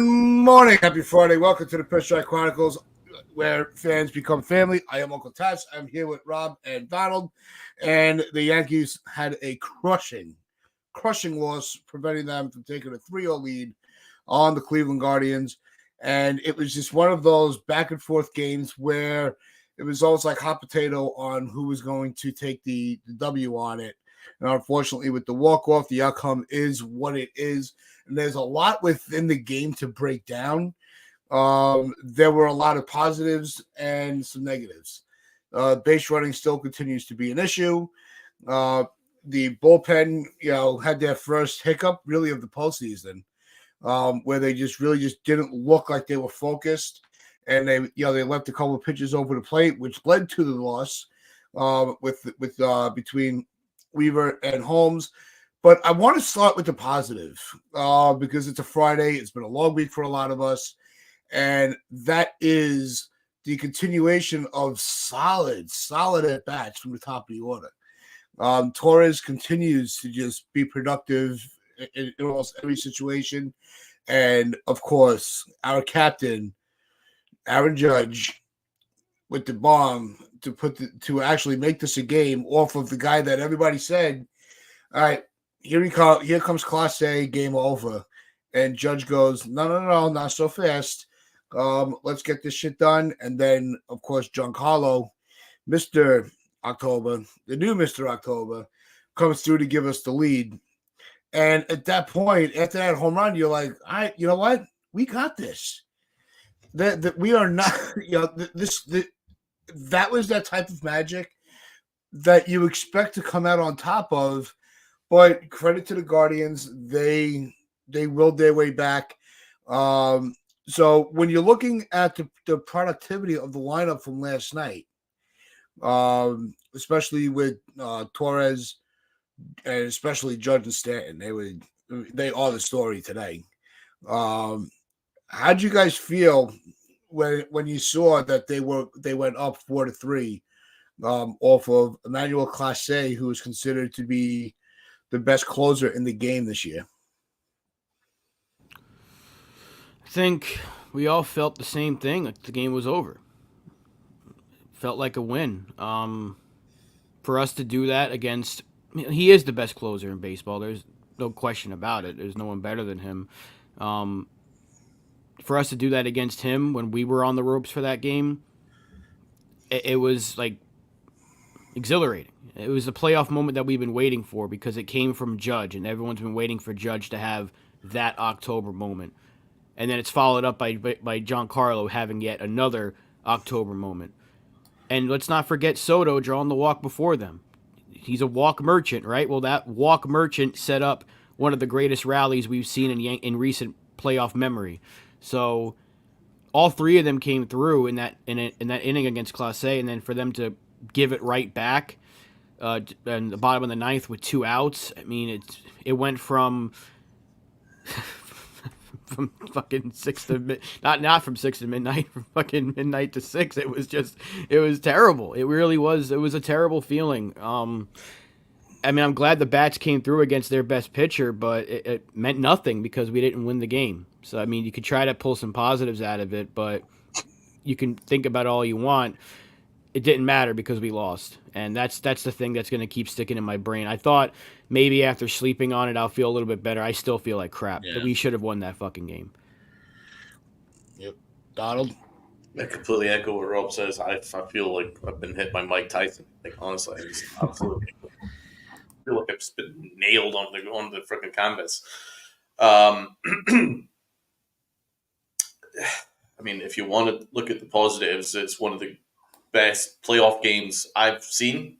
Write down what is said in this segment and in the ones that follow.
Good morning. Happy Friday. Welcome to the Pitch Strike Chronicles, where fans become family. I am Uncle Tess. I'm here with Rob and Donald. And the Yankees had a crushing loss, preventing them from taking a 3-0 lead on the Cleveland Guardians. And it was just one of those back and forth games where it was almost like hot potato on who was going to take the W on it. And unfortunately, with the walk-off, the outcome is what it is. And there's a lot within the game to break down. There were a lot of positives and some negatives. Base running still continues to be an issue. The bullpen, had their first hiccup really of the postseason, where they just didn't look like they were focused, and they left a couple of pitches over the plate, which led to the loss between Weaver and Holmes. But I want to start with the positive because it's a Friday. It's been a long week for a lot of us, and that is the continuation of solid at-bats from the top of the order. Torres continues to just be productive in almost every situation. And, of course, our captain, Aaron Judge, with the bomb to actually make this a game off of the guy that everybody said, all right, here comes Class A, game over. And Judge goes, no, not so fast. Let's get this shit done. And then, of course, Giancarlo, Mr. October, the new Mr. October, comes through to give us the lead. And at that point, after that home run, you're like, all right, you know what? We got this. That we are not, that was that type of magic that you expect to come out on top of. But credit to the Guardians, they willed their way back. So when you're looking at the productivity of the lineup from last night, especially with Torres and especially Judge and Stanton, they are the story today. How'd you guys feel when you saw that they went up 4-3 off of Emmanuel Clase, who is considered to be the best closer in the game this year? I think we all felt the same thing. Like the game was over. Felt like a win. For us to do that against, he is the best closer in baseball. There's no question about it. There's no one better than him. For us to do that against him when we were on the ropes for that game, it was like exhilarating. It was a playoff moment that we've been waiting for because it came from Judge, and everyone's been waiting for Judge to have that October moment. And then it's followed up by Giancarlo having yet another October moment. And let's not forget Soto drawing the walk before them. He's a walk merchant, right? Well, that walk merchant set up one of the greatest rallies we've seen in recent playoff memory. So all three of them came through in that inning against Class A, and then for them to give it right back in the bottom of the ninth with 2 outs. I mean, it went from fucking 6 to not from 6 to midnight, from fucking midnight to 6. It was terrible. It really was. It was a terrible feeling. I mean, I'm glad the bats came through against their best pitcher, but it meant nothing because we didn't win the game. So, I mean, you could try to pull some positives out of it, but you can think about all you want. It didn't matter because we lost. And that's the thing that's going to keep sticking in my brain. I thought maybe after sleeping on it, I'll feel a little bit better. I still feel like crap. Yeah. We should have won that fucking game. Yep. Donald? I completely echo what Rob says. I feel like I've been hit by Mike Tyson. Like, honestly, I just absolutely feel like I've just been nailed on the freaking canvas. I mean, if you want to look at the positives, it's one of the best playoff games I've seen.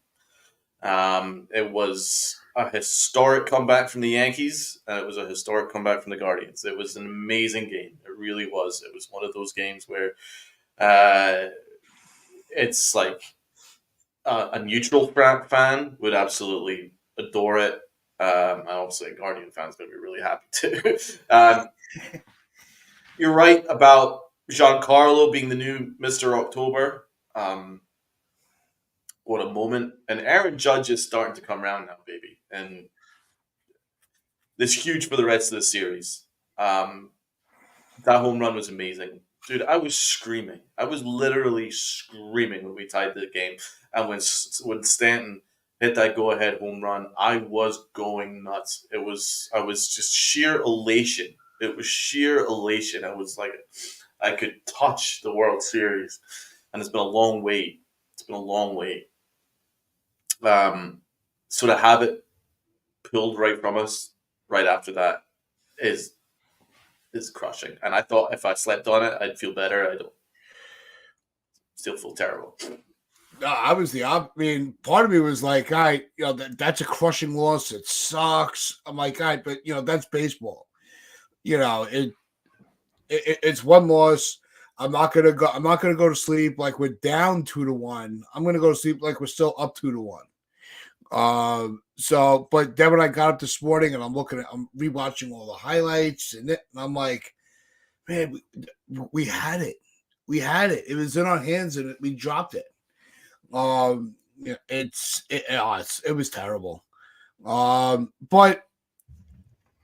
It was a historic comeback from the Yankees, and it was a historic comeback from the Guardians. It was an amazing game. It really was. It was one of those games where it's like a neutral fan would absolutely adore it. And obviously, a Guardian fan's going to be really happy too. You're right about Giancarlo being the new Mr. October. What a moment. And Aaron Judge is starting to come around now, baby. And this is huge for the rest of the series. That home run was amazing. Dude, I was screaming. I was literally screaming when we tied the game. And when Stanton hit that go-ahead home run, I was going nuts. I was just sheer elation. It was sheer elation. I was like, I could touch the World Series. And it's been a long wait. It's been a long wait. So to have it pulled right from us right after that is crushing. And I thought if I slept on it, I'd feel better. I don't. Still feel terrible. No, I was I mean, part of me was like, all right, that's a crushing loss. It sucks. I'm like, all right, but that's baseball. It's one loss. I'm not gonna go to sleep like we're down 2-1. I'm gonna go to sleep like we're still up 2-1. But then when I got up this morning and I'm rewatching all the highlights and I'm like, man, we had it. We had it. It was in our hands and we dropped it. It was terrible. But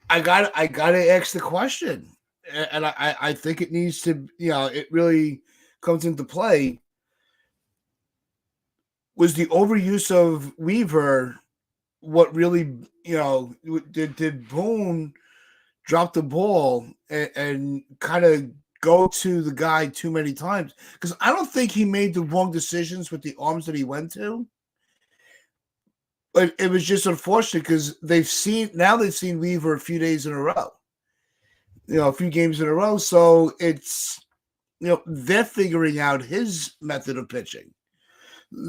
I gotta ask the question, and I think it needs to, it really comes into play. Was the overuse of Weaver what really, did Boone drop the ball and kind of go to the guy too many times? Because I don't think he made the wrong decisions with the arms that he went to. But it was just unfortunate because they've seen Weaver a few days in a row, a few games in a row. So it's, they're figuring out his method of pitching.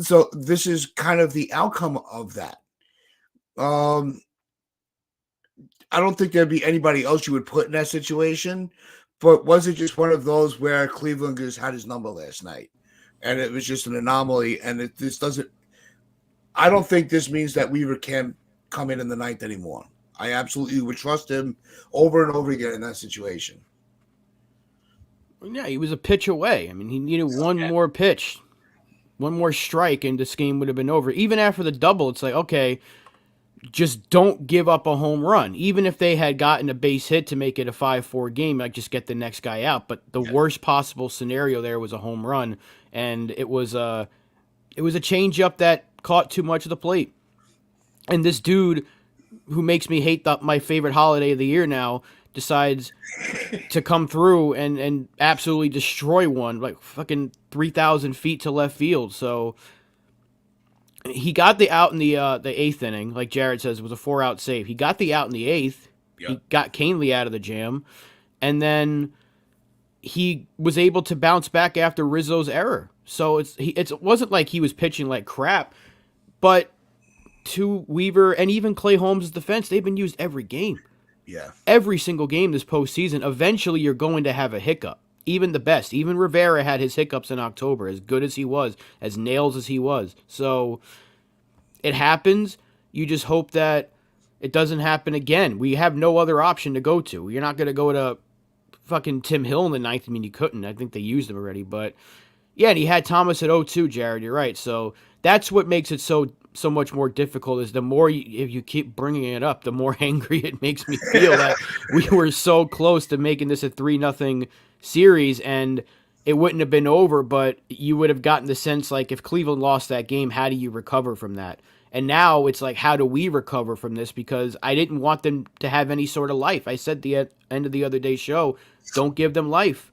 So this is kind of the outcome of that. I don't think there'd be anybody else you would put in that situation, but was it just one of those where Cleveland just had his number last night and it was just an anomaly? And I don't think this means that Weaver can come in the ninth anymore. I absolutely would trust him over and over again in that situation. Yeah, he was a pitch away. I mean, he needed one more pitch, one more strike, and this game would have been over. Even after the double, it's like, okay, just don't give up a home run. Even if they had gotten a base hit to make it a 5-4 game, like just get the next guy out. But the worst possible scenario there was a home run, and it was a changeup that caught too much of the plate. And this dude, who makes me hate my favorite holiday of the year now, decides to come through and absolutely destroy one, like fucking 3,000 feet to left field. So he got the out in the eighth inning, like Jared says, it was a 4-out save. He got the out in the eighth. Yep. He got Canely out of the jam, and then he was able to bounce back after Rizzo's error. So it wasn't like he was pitching like crap, but to Weaver and even Clay Holmes' defense, they've been used every game. Yeah. Every single game this postseason, eventually you're going to have a hiccup. Even the best. Even Rivera had his hiccups in October, as good as he was, as nails as he was. So it happens. You just hope that it doesn't happen again. We have no other option to go to. You're not going to go to fucking Tim Hill in the ninth. I mean, you couldn't. I think they used him already. But yeah, and he had Thomas at 0-2, Jared. You're right. So that's what makes it so much more difficult, is the more if you keep bringing it up, the more angry it makes me feel that we were so close to making this a 3-0 series, and it wouldn't have been over, but you would have gotten the sense like if Cleveland lost that game, how do you recover from that? And now it's like, how do we recover from this? Because I didn't want them to have any sort of life. I said the end of the other day's show, don't give them life.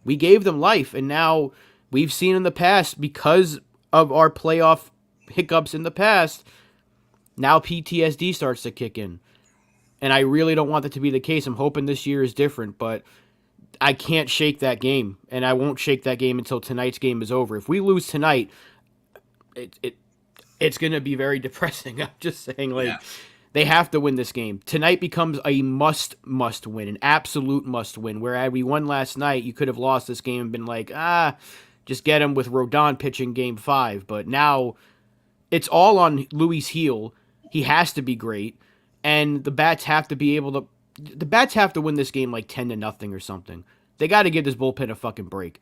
We gave them life, and now we've seen in the past, because of our playoff hiccups in the past, now PTSD starts to kick in. And I really don't want that to be the case. I'm hoping this year is different, but I can't shake that game, and I won't shake that game until tonight's game is over. If we lose tonight, it's going to be very depressing. I'm just saying, they have to win this game. Tonight becomes a must win, an absolute must win. Where we won last night, you could have lost this game and been like, just get him with Rodon pitching game 5. But now it's all on Louis' heel. He has to be great, and the bats have to be able to. The bats have to win this game like 10-0 or something. They got to give this bullpen a fucking break,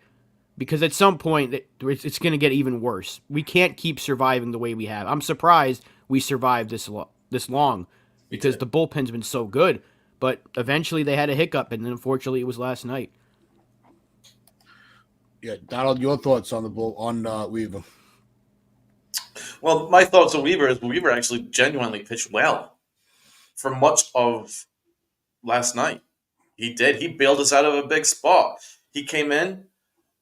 because at some point it's going to get even worse. We can't keep surviving the way we have. I'm surprised we survived this long, because the bullpen's been so good. But eventually they had a hiccup, and then unfortunately it was last night. Yeah, Donald, your thoughts on Weaver? Well, my thoughts on Weaver is Weaver actually genuinely pitched well for much of last night. He did. He bailed us out of a big spot. He came in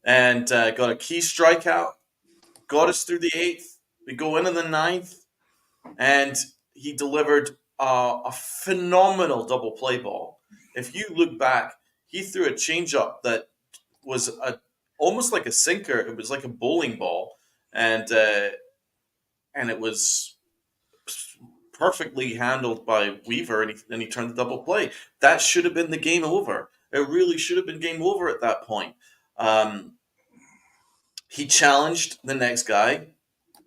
and got a key strikeout, got us through the eighth. We go into the ninth, and he delivered a phenomenal double play ball. If you look back, he threw a changeup that was almost like a sinker. It was like a bowling ball, and it was perfectly handled by Weaver, and he turned the double play. That should have been the game over. It really should have been game over at that point. He challenged the next guy.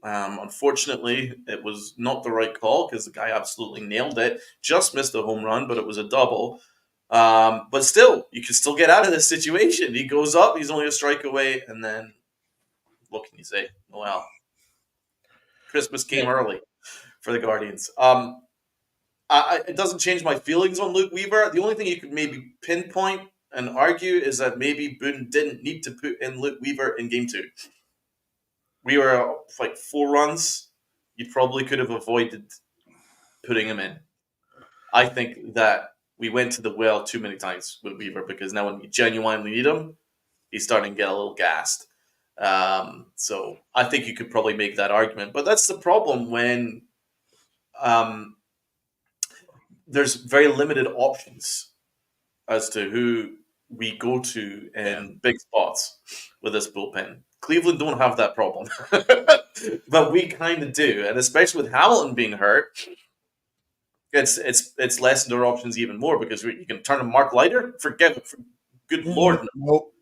Unfortunately, it was not the right call because the guy absolutely nailed it. Just missed a home run, but it was a double. But still, you can still get out of this situation. He goes up, he's only a strike away, and then what can you say? Well, Christmas came early for the Guardians. It doesn't change my feelings on Luke Weaver. The only thing you could maybe pinpoint and argue is that maybe Boone didn't need to put in Luke Weaver in Game 2. We were like 4 runs. You probably could have avoided putting him in. I think that we went to the well too many times with Weaver because now when we genuinely need him, he's starting to get a little gassed. So I think you could probably make that argument. But that's the problem when there's very limited options as to who we go to in big spots with this bullpen. Cleveland don't have that problem, but we kind of do, and especially with Hamilton being hurt, it's lessened our options even more because you can turn to Mark Leiter. Forget it. Good Lord, Nope.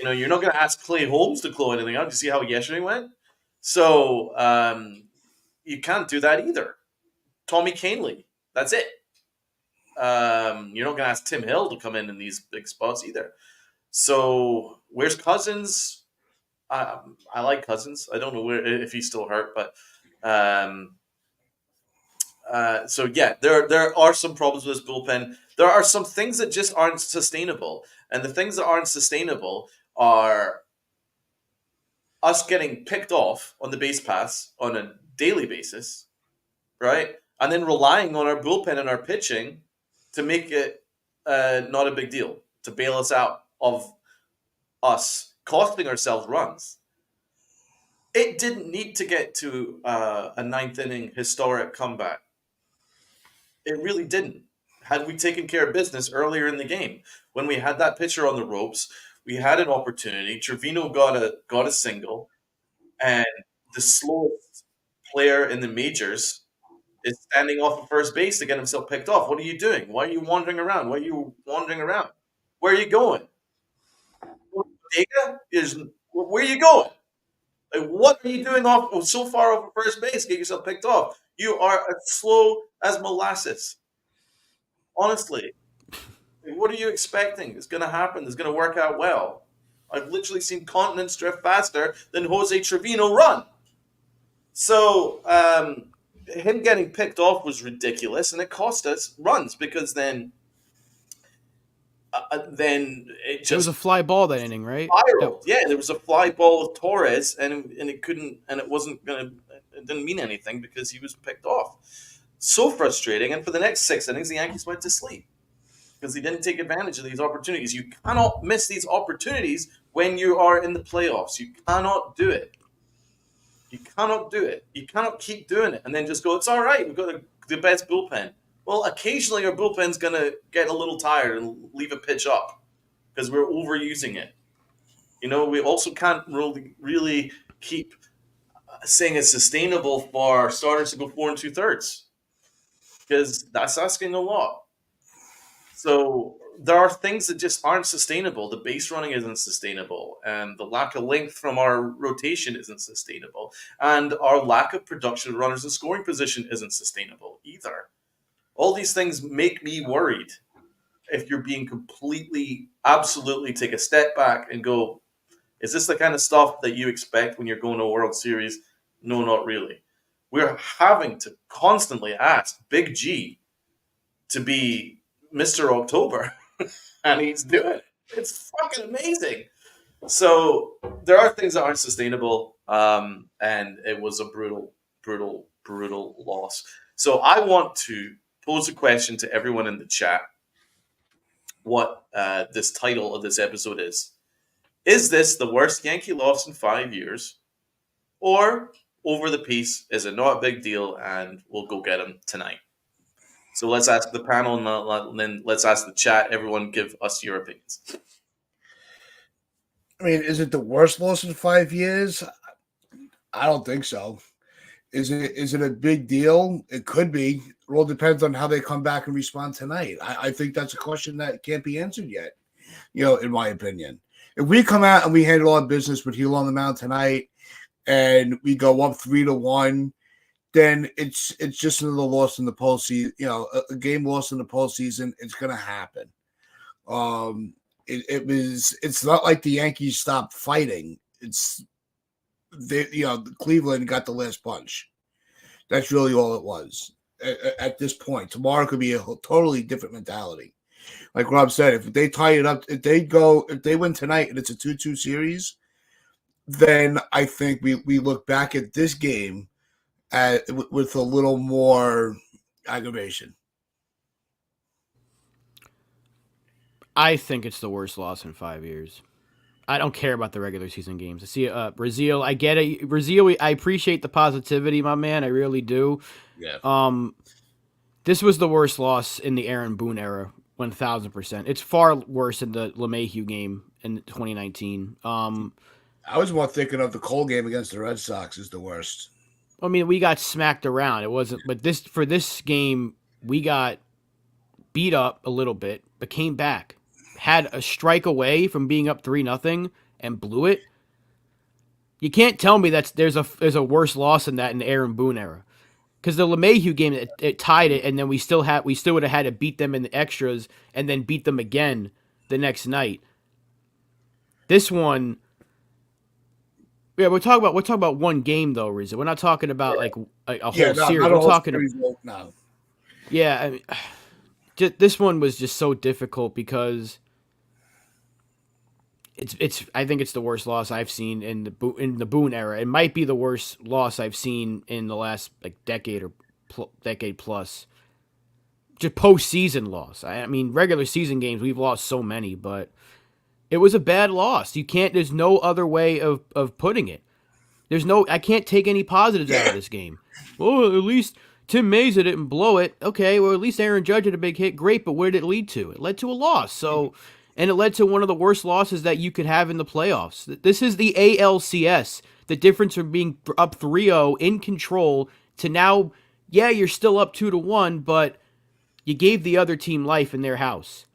no. You're not going to ask Clay Holmes to close anything out. Did you see how yesterday went? So you can't do that either. Tommy Canely, that's it. You're not going to ask Tim Hill to come in these big spots either. So where's Cousins? I like Cousins. I don't know if he's still hurt, but so yeah, there are some problems with this bullpen. There are some things that just aren't sustainable, and the things that aren't sustainable are us getting picked off on the base paths on a daily basis, right? And then relying on our bullpen and our pitching to make it not a big deal, to bail us out of us costing ourselves runs. It didn't need to get to a ninth inning historic comeback. It really didn't. Had we taken care of business earlier in the game, when we had that pitcher on the ropes, we had an opportunity. Trevino got a single, and the slowest player in the majors is standing off of first base to get himself picked off. What are you doing? Why are you wandering around? Where are you going? Where are you going? Like, what are you doing so far over first base? Get yourself picked off. You are as slow as molasses. Honestly, what are you expecting? It's going to happen. It's going to work out well. I've literally seen continents drift faster than Jose Trevino run. So him getting picked off was ridiculous, and it cost us runs because then it was a fly ball that inning, right? Spiraled. Yeah, there was a fly ball with Torres, and it couldn't, and it wasn't gonna. It didn't mean anything because he was picked off. So frustrating. And for the next 6 innings, the Yankees went to sleep because they didn't take advantage of these opportunities. You cannot miss these opportunities when you are in the playoffs. You cannot do it. You cannot do it. You cannot keep doing it and then just go, it's all right. We've got the best bullpen. Well, occasionally our bullpen's going to get a little tired and leave a pitch up because we're overusing it. We also can't really keep saying it's sustainable for our starters to go 4 2/3 because that's asking a lot. So there are things that just aren't sustainable. The base running isn't sustainable, and the lack of length from our rotation isn't sustainable, and our lack of production of runners in scoring position isn't sustainable either. All these things make me worried if you're being absolutely take a step back and go, is this the kind of stuff that you expect when you're going to a World Series? No, not really. We're having to constantly ask Big G to be Mr. October, and he's doing it. It's fucking amazing. So there are things that aren't sustainable, and it was a brutal loss. So I want to pose a question to everyone in the chat. What this title of this episode is? Is this the worst Yankee loss in 5 years, or over the piece? Is it not a big deal, and we'll go get them tonight? So let's ask the panel, and then let's ask the chat. Everyone, give us your opinions. I mean, is it the worst loss in 5 years? I don't think so. Is it a big deal? It could be. It all depends on how they come back and respond tonight. I think that's a question that can't be answered yet, in my opinion. If we come out and we handle our business with Heel on the Mound tonight and we go up 3-1, then it's just another loss in the postseason. A game lost in the postseason. It's going to happen. It's not like the Yankees stopped fighting. Cleveland got the last punch. That's really all it was at this point. Tomorrow could be a totally different mentality. Like Rob said, if they tie it up, if they win tonight and it's a 2-2 series, then I think we look back at this game with a little more aggravation. I think it's the worst loss in 5 years. I don't care about the regular season games. I see Brazil. I get it. Brazil, I appreciate the positivity, my man. I really do. Yeah. This was the worst loss in the Aaron Boone era, 1,000%. It's far worse than the LeMahieu game in 2019. I was more thinking of the Cole game against the Red Sox is the worst. I mean, we got smacked around. It wasn't, but this game, we got beat up a little bit, but came back. Had a strike away from being up 3-0 and blew it. You can't tell me there's a worse loss than that in the Aaron Boone era. Because the LeMahieu game, it tied it, and then we still would have had to beat them in the extras and then beat them again the next night. This one, yeah, we're talking about one game though, Rizzo. We're not talking about like a whole series. We're talking no. Yeah, I mean, this one was just so difficult because it's. I think it's the worst loss I've seen in the Boone era. It might be the worst loss I've seen in the last decade or decade plus. Just postseason loss. I mean, regular season games we've lost so many, but it was a bad loss. You can't. There's no other way of putting it. I can't take any positives out of this game. Well, at least Tim Mayza didn't blow it. Okay, well, at least Aaron Judge had a big hit. Great, but where did it lead to? It led to a loss. So. And it led to one of the worst losses that you could have in the playoffs. This is the ALCS. The difference from being up 3-0 in control to now, yeah, you're still up 2-1, but you gave the other team life in their house.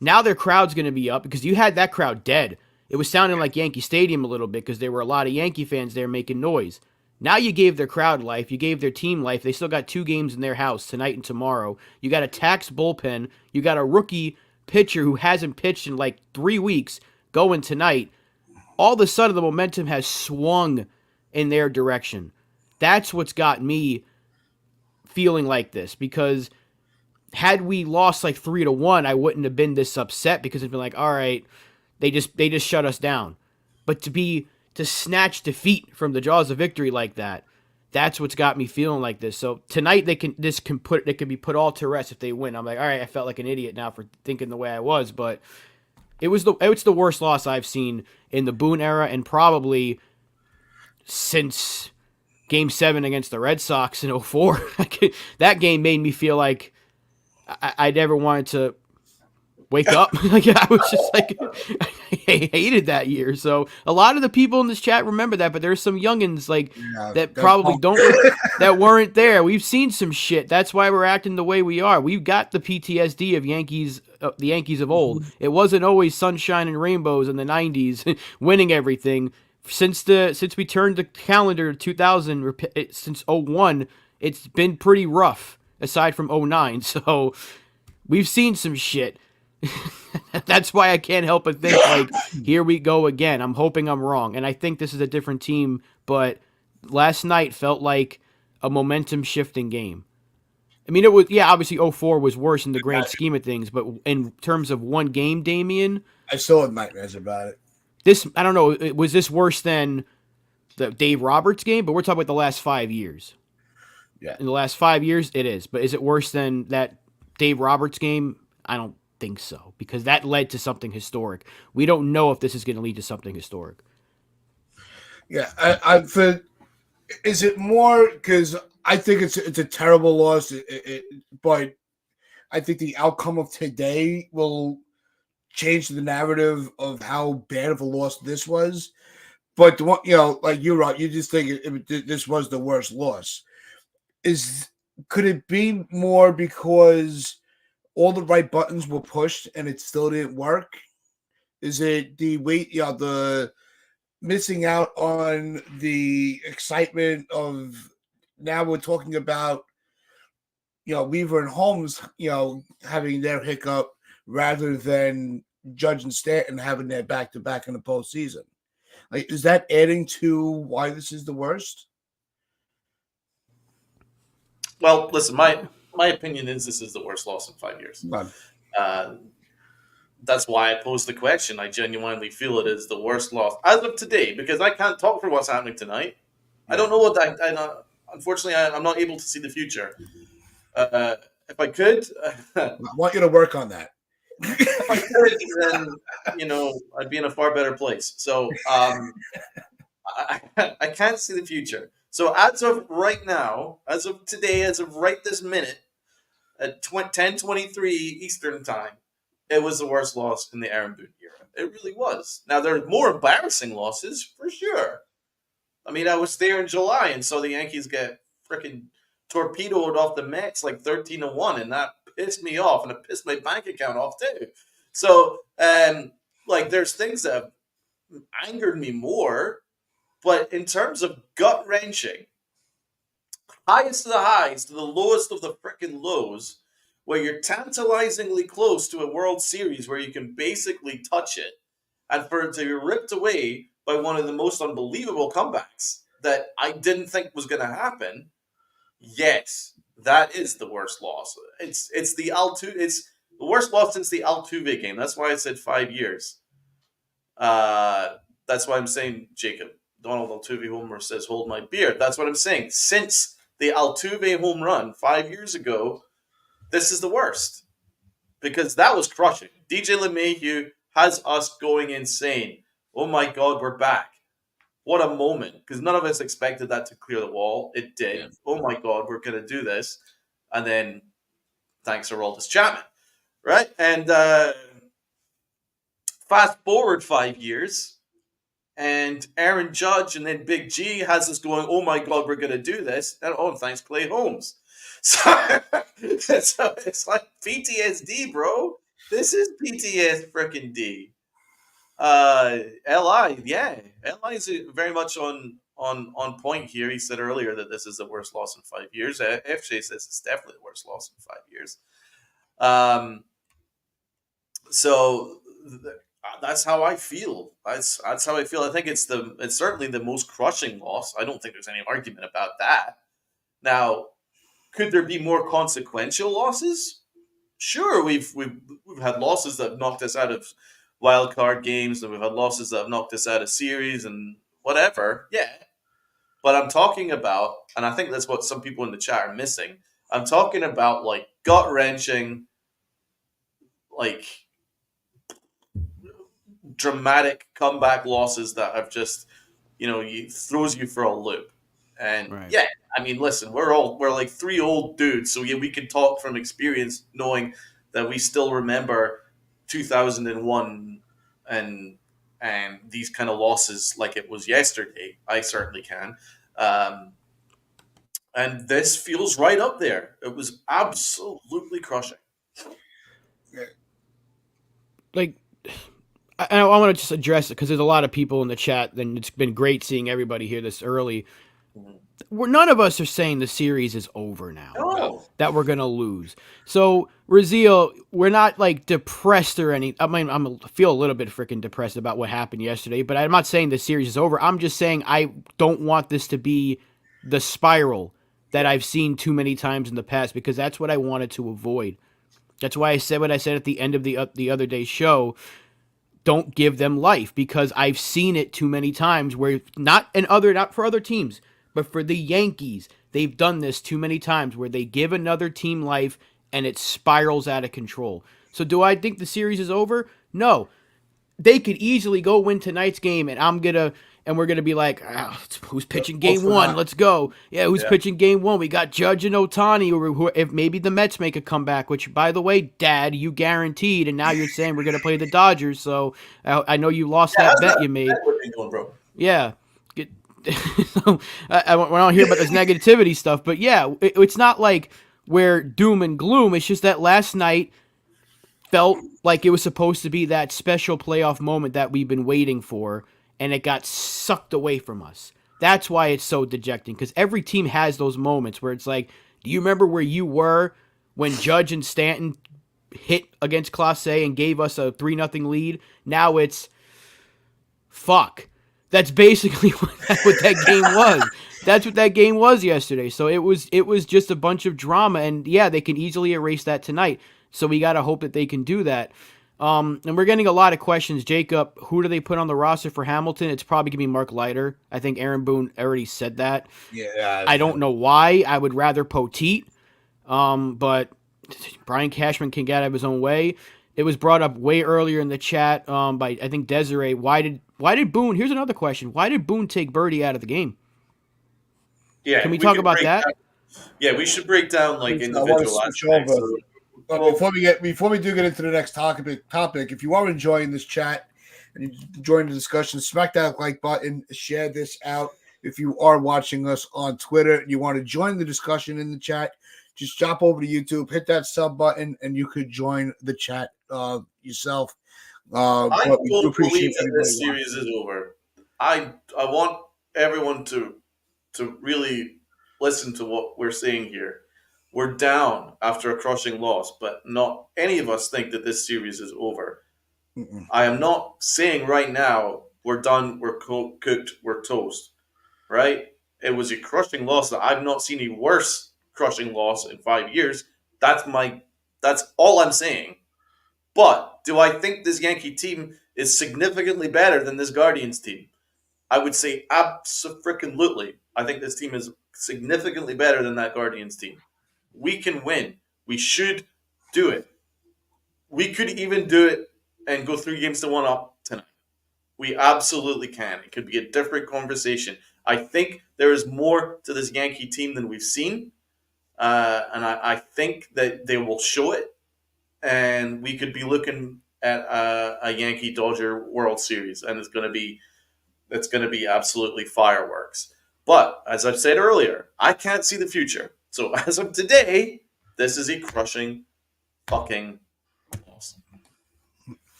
Now their crowd's going to be up because you had that crowd dead. It was sounding like Yankee Stadium a little bit because there were a lot of Yankee fans there making noise. Now you gave their crowd life. You gave their team life. They still got 2 games in their house tonight and tomorrow. You got a taxed bullpen. You got a rookie pitcher who hasn't pitched in 3 weeks going tonight. All of a sudden the momentum has swung in their direction. That's what's got me feeling like this, because had we lost 3-1, I wouldn't have been this upset because it'd been all right, they just shut us down. But to snatch defeat from the jaws of victory like that, that's what's got me feeling like this. So tonight it can be put all to rest if they win. I'm all right, I felt like an idiot now for thinking the way I was, but it's the worst loss I've seen in the Boone era and probably since Game 7 against the Red Sox in 2004. That game made me feel like I never wanted to wake up. I was just I hated that year. So a lot of the people in this chat remember that, but there's some youngins that probably that weren't there. We've seen some shit. That's why we're acting the way we are. We've got the PTSD of the Yankees of old. It wasn't always sunshine and rainbows in the 90s, winning everything. Since we turned the calendar to 2000, since 2001, it's been pretty rough. Aside from 2009, so we've seen some shit. That's why I can't help but think, here we go again. I'm hoping I'm wrong, and I think this is a different team, but last night felt like a momentum-shifting game. I mean, it was, obviously 2004 was worse in the grand scheme of things, but in terms of one game, Damian... I still have nightmares about it. This, I don't know, was this worse than the Dave Roberts game? But we're talking about the last 5 years. Yeah. In the last 5 years, it is. But is it worse than that Dave Roberts game? I don't think so, because that led to something historic. We don't know if this is going to lead to something historic. Yeah, I think, is it more because I think it's a terrible loss, but I think the outcome of today will change the narrative of how bad of a loss this was. But the one, like you're right, you just think this was the worst loss. Could it be more because all the right buttons were pushed and it still didn't work? Is it the weight, the missing out on the excitement of, now we're talking about, Weaver and Holmes, having their hiccup rather than Judge and Stanton having their back-to-back in the postseason? Like, is that adding to why this is the worst? Well, listen, my opinion is this is the worst loss in 5 years. None. That's why I posed the question. I genuinely feel it is the worst loss as of today, because I can't talk for what's happening tonight. I don't know what unfortunately, I'm not able to see the future. If I could, I want you to work on that. if I could, then I'd be in a far better place. So I can't see the future. So as of right now, as of today, as of right this minute, at 10:23 Eastern time, it was the worst loss in the Aaron Boone era. It really was. Now, there are more embarrassing losses, for sure. I mean, I was there in July and saw the Yankees get freaking torpedoed off the Mets like 13-1, and that pissed me off, and it pissed my bank account off too. So, there's things that have angered me more, but in terms of gut-wrenching, highest of the highs to the lowest of the freaking lows, where you're tantalizingly close to a World Series where you can basically touch it, and for it to be ripped away by one of the most unbelievable comebacks that I didn't think was going to happen, yes, that is the worst loss. It's the worst loss since the Altuve game. That's why I said 5 years. That's why I'm saying, Jacob, Donald Altuve homer says, hold my beer. That's what I'm saying. Since the Altuve home run 5 years ago, this is the worst. Because that was crushing. DJ LeMahieu has us going insane. Oh my God, we're back. What a moment. Because none of us expected that to clear the wall. It did. Yeah. Oh my God, we're going to do this. And then, thanks Aroldis Chapman. Right? And fast forward 5 years, and Aaron Judge and then Big G has us going, oh my God, we're going to do this. And thanks Clay Holmes. So it's like PTSD, bro. This is PTSD freaking D. LI is very much on point here. He said earlier that this is the worst loss in 5 years. FJ says it's definitely the worst loss in 5 years. So that's how I feel. That's how I feel. I think it's certainly the most crushing loss. I don't think there's any argument about that. Now, could there be more consequential losses? Sure, we've had losses that have knocked us out of wild card games, and we've had losses that have knocked us out of series and whatever. Yeah, but I'm talking about, and I think that's what some people in the chat are missing. I'm talking about like gut wrenching, like dramatic comeback losses that have just throws you for a loop. And right. Yeah, I mean, listen, we're like three old dudes, so yeah, we can talk from experience, knowing that we still remember 2001 and these kind of losses like it was yesterday. I certainly can. And this feels right up there. It was absolutely crushing. Like, I want to just address it because there's a lot of people in the chat, and it's been great seeing everybody here this early. None of us are saying the series is over now. No. That we're gonna lose. So Raziel, we're not like depressed or any. I mean, I feel a little bit freaking depressed about what happened yesterday, but I'm not saying the series is over. I'm just saying I don't want this to be the spiral that I've seen too many times in the past, because that's what I wanted to avoid. That's why I said what I said at the end of the other day's show. don't give them life, because I've seen it too many times where not for other teams, but for the Yankees, they've done this too many times where they give another team life and it spirals out of control. So do I think the series is over? No. They could easily go win tonight's game, and we're gonna be like, who's pitching game one? Let's go. Yeah, who's pitching game one? We got Judge and Ohtani, or if maybe the Mets make a comeback. Which, by the way, Dad, you guaranteed, and now you're saying we're gonna play the Dodgers. So I know you lost that bet you made. Going, bro. Yeah. So I don't hear about this negativity stuff, but yeah, it's not like we're doom and gloom. It's just that last night felt like it was supposed to be that special playoff moment that we've been waiting for, and it got sucked away from us. That's why it's so dejecting, because every team has those moments where it's like, do you remember where you were when Judge and Stanton hit against Clase and gave us a 3-0 lead? Now it's, fuck. That's basically what that game was. That's what that game was yesterday. So it was just a bunch of drama, and yeah, they can easily erase that tonight. So we got to hope that they can do that. And we're getting a lot of questions. Jacob, who do they put on the roster for Hamilton? It's probably going to be Mark Leiter. I think Aaron Boone already said that. Yeah. I don't know why. I would rather Poteet. But Brian Cashman can get out of his own way. It was brought up way earlier in the chat by, I think, Desiree. Why did Boone? Here's another question. Why did Boone take Birdie out of the game? Yeah. Can we talk about that? We should break down individual aspects. But before we do get into the next topic, if you are enjoying this chat and you're enjoying the discussion, smack that like button, share this out. If you are watching us on Twitter and you want to join the discussion in the chat, just drop over to YouTube, hit that sub button, and you could join the chat yourself. I don't believe that this series is over. I want everyone to really listen to what we're saying here. We're down after a crushing loss, but not any of us think that this series is over. Mm-mm. I am not saying right now we're done, we're cooked, we're toast, right? It was a crushing loss that I've not seen a worse crushing loss in 5 years. That's all I'm saying. But do I think this Yankee team is significantly better than this Guardians team? I would say abso-freaking-lutely. I think this team is significantly better than that Guardians team. We can win. We should do it. We could even do it and go 3-1 up tonight. We absolutely can. It could be a different conversation. I think there is more to this Yankee team than we've seen. And I think that they will show it. And we could be looking at a Yankee-Dodger World Series. And it's going to be absolutely fireworks. But, as I've said earlier, I can't see the future. So, as of today, this is a crushing fucking loss.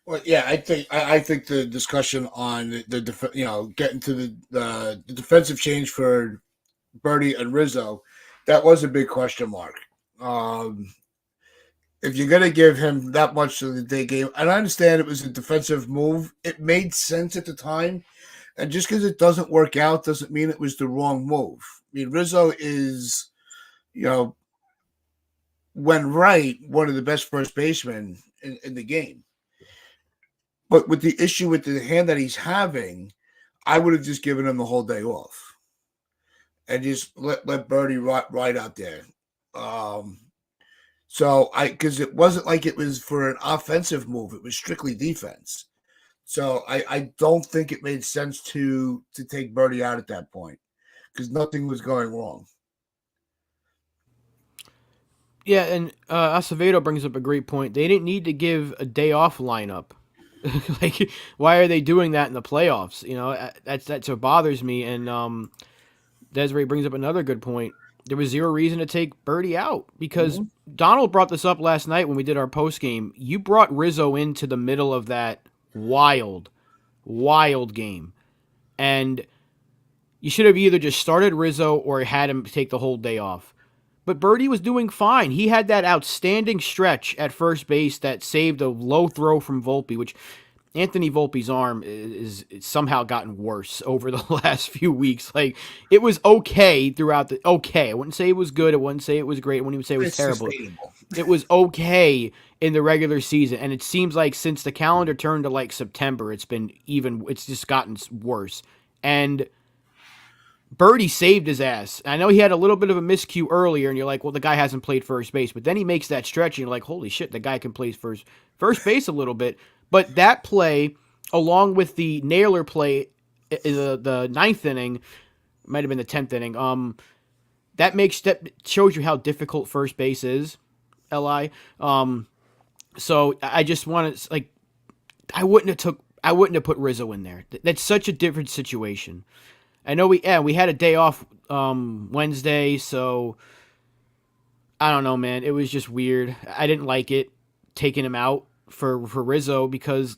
Well, yeah, I think the discussion on getting to the defensive change for Birdie and Rizzo, that was a big question mark. If you're going to give him that much of the day game, and I understand it was a defensive move, it made sense at the time. And just because it doesn't work out doesn't mean it was the wrong move. I mean, Rizzo is, when right, one of the best first basemen in the game. But with the issue with the hand that he's having, I would have just given him the whole day off and just let Birdie ride out there. Because it wasn't like it was for an offensive move; it was strictly defense. So I don't think it made sense to take Birdie out at that point because nothing was going wrong. Yeah, and Acevedo brings up a great point. They didn't need to give a day off lineup. Like, why are they doing that in the playoffs? That's what bothers me. And Desiree brings up another good point. There was zero reason to take Birdie out because Donald brought this up last night when we did our post game. You brought Rizzo into the middle of that wild game, and you should have either just started Rizzo or had him take the whole day off. But Birdie was doing fine. He had that outstanding stretch at first base that saved a low throw from Volpe, which Anthony Volpe's arm is somehow gotten worse over the last few weeks. Like, it was okay throughout the okay. I wouldn't say it was good. I wouldn't say it was great. I wouldn't even say it was terrible. Sustainable. It was okay in the regular season, and it seems like since the calendar turned to like September, it's just gotten worse. And Birdie saved his ass. I know he had a little bit of a miscue earlier, and you're like, well, the guy hasn't played first base. But then he makes that stretch, and you're like, holy shit, the guy can play first base a little bit. But that play, along with the Naylor play in the ninth inning, might have been the 10th inning, that shows you how difficult first base is, Li. So I just want to, like, I wouldn't have put Rizzo in there. That's such a different situation. I know we had a day off Wednesday, so I don't know, man. It was just weird. I didn't like it taking him out for Rizzo because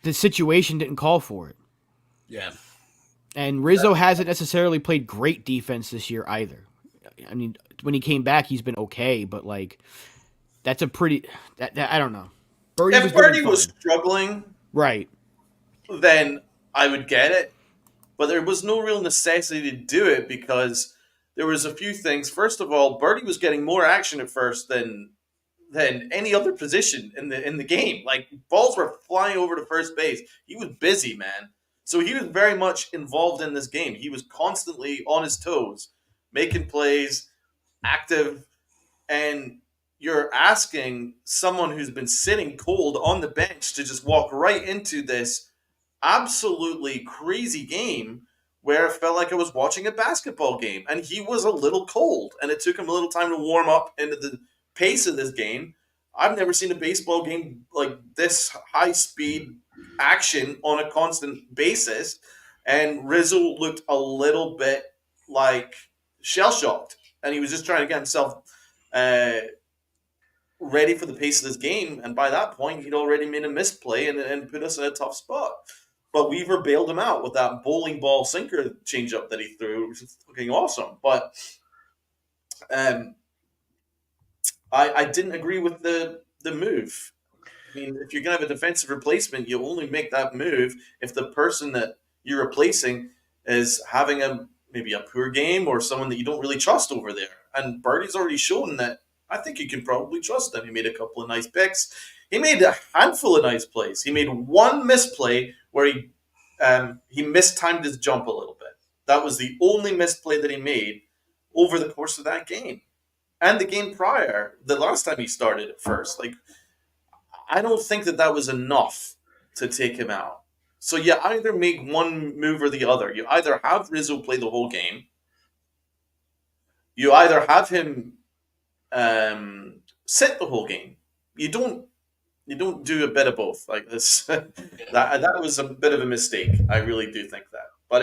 the situation didn't call for it. Yeah. And Rizzo hasn't necessarily played great defense this year either. I mean, when he came back, he's been okay, but like that's a pretty I don't know. If Birdie was struggling, right, then I would get it. But there was no real necessity to do it because there was a few things. First of all, Birdie was getting more action at first than any other position in the game. Like, balls were flying over to first base. He was busy, man. So he was very much involved in this game. He was constantly on his toes, making plays, active, and you're asking someone who's been sitting cold on the bench to just walk right into this absolutely crazy game where it felt like I was watching a basketball game. And he was a little cold, and it took him a little time to warm up into the pace of this game. I've never seen a baseball game like this high speed action on a constant basis. And Rizzo looked a little bit like shell shocked, and he was just trying to get himself ready for the pace of this game. And by that point, he'd already made a misplay and put us in a tough spot. But Weaver bailed him out with that bowling ball sinker changeup that he threw, which is fucking awesome. But I didn't agree with the move. I mean, if you're going to have a defensive replacement, you only make that move if the person that you're replacing is having maybe a poor game or someone that you don't really trust over there. And Birdie's already shown that I think you can probably trust him. He made a couple of nice picks. He made a handful of nice plays. He made one misplay where he mistimed his jump a little bit. That was the only misplay that he made over the course of that game. And the game prior, the last time he started at first. Like, I don't think that was enough to take him out. So you either make one move or the other. You either have Rizzo play the whole game. You either have him sit the whole game. You don't do a bit of both like this. that was a bit of a mistake. I really do think that. But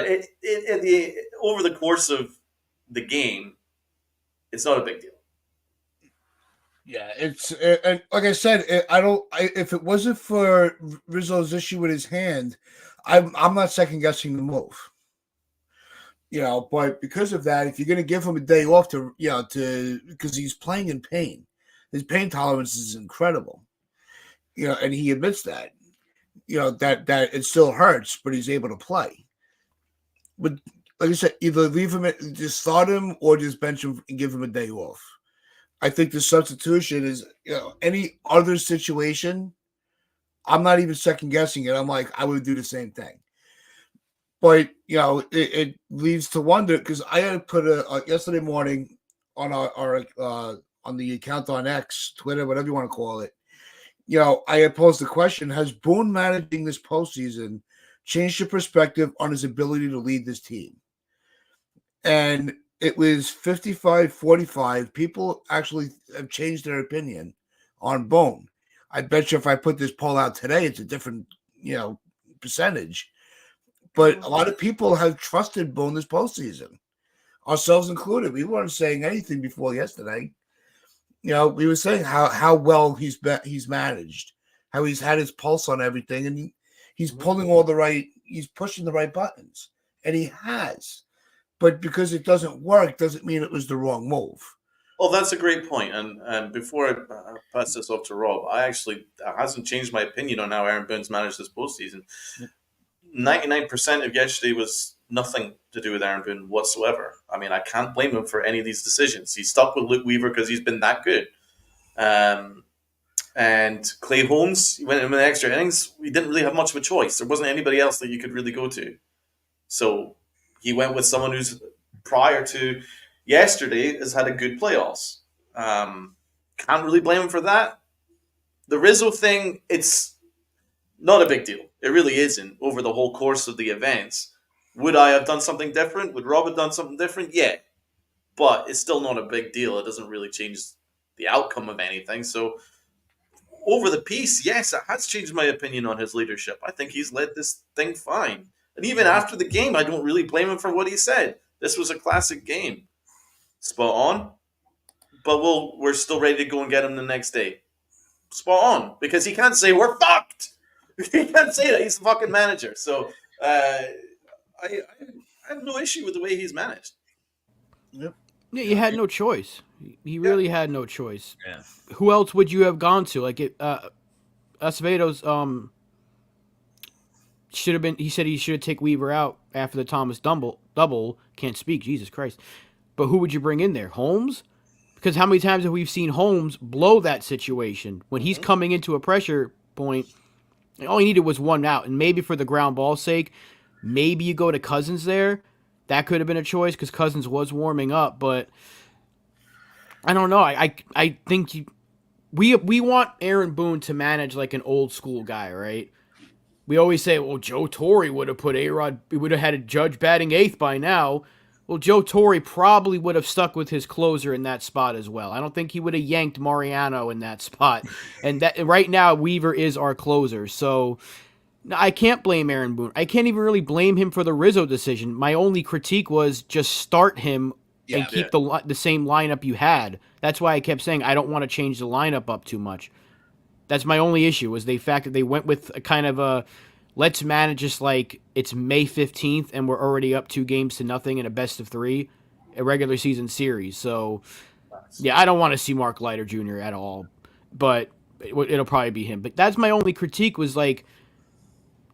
over the course of the game, it's not a big deal. Yeah, and like I said, if it wasn't for Rizzo's issue with his hand, I'm not second guessing the move. But because of that, if you're going to give him a day off because he's playing in pain, his pain tolerance is incredible. And he admits that. That it still hurts, but he's able to play. But like I said, either leave him, just start him, or just bench him and give him a day off. I think the substitution is, any other situation, I'm not even second guessing it. I'm like, I would do the same thing. But, it leaves to wonder, because I had put yesterday morning on our on the account on X, Twitter, whatever you want to call it. I had posed the question, has Boone managing this postseason changed your perspective on his ability to lead this team? And it was 55-45. People actually have changed their opinion on Boone. I bet you if I put this poll out today, it's a different, percentage. But a lot of people have trusted Boone this postseason, ourselves included. We weren't saying anything before yesterday. We were saying how well he's managed, how he's had his pulse on everything, and he's pulling he's pushing the right buttons, and he has. But because it doesn't work, doesn't mean it was the wrong move. Well, that's a great point. And before I pass this off to Rob, it hasn't changed my opinion on how Aaron Boone's managed this postseason. 99% of yesterday was nothing to do with Aaron Boone whatsoever. I mean, I can't blame him for any of these decisions. He's stuck with Luke Weaver because he's been that good. And Clay Holmes, he went in with extra innings. We didn't really have much of a choice. There wasn't anybody else that you could really go to. So he went with someone who's, prior to yesterday, has had a good playoffs. Can't really blame him for that. The Rizzo thing, it's not a big deal. It really isn't over the whole course of the events. Would I have done something different? Would Rob have done something different? Yeah. But it's still not a big deal. It doesn't really change the outcome of anything. So over the piece, yes, it has changed my opinion on his leadership. I think he's led this thing fine. And even after the game, I don't really blame him for what he said. This was a classic game. Spot on. But we're still ready to go and get him the next day. Spot on. Because he can't say we're fucked. He can't say that. He's the fucking manager. So I have no issue with the way he's managed. Yep. Yeah, you had no choice. He really had no choice. Yeah. Who else would you have gone to? Like Acevedo's should have been. He said he should take Weaver out after the Thomas double. Can't speak. Jesus Christ. But who would you bring in there? Holmes? Because how many times have we seen Holmes blow that situation when he's coming into a pressure point? All he needed was one out, and maybe for the ground ball's sake, maybe you go to Cousins there. That could have been a choice because Cousins was warming up, but I don't know. I think we want Aaron Boone to manage like an old school guy, right? We always say, well, Joe Torre would have put A-Rod, we would have had a Judge batting eighth by now. Well, Joe Torre probably would have stuck with his closer in that spot as well. I don't think he would have yanked Mariano in that spot. And that right now, Weaver is our closer. So I can't blame Aaron Boone. I can't even really blame him for the Rizzo decision. My only critique was just start him and keep the same lineup you had. That's why I kept saying I don't want to change the lineup up too much. That's my only issue, was the fact that they went with a kind of a let's manage just like it's May 15th and we're already up 2-0 in a best of 3, a regular season series. So, yeah, I don't want to see Mark Leiter Jr. at all, but it'll probably be him. But that's my only critique, was like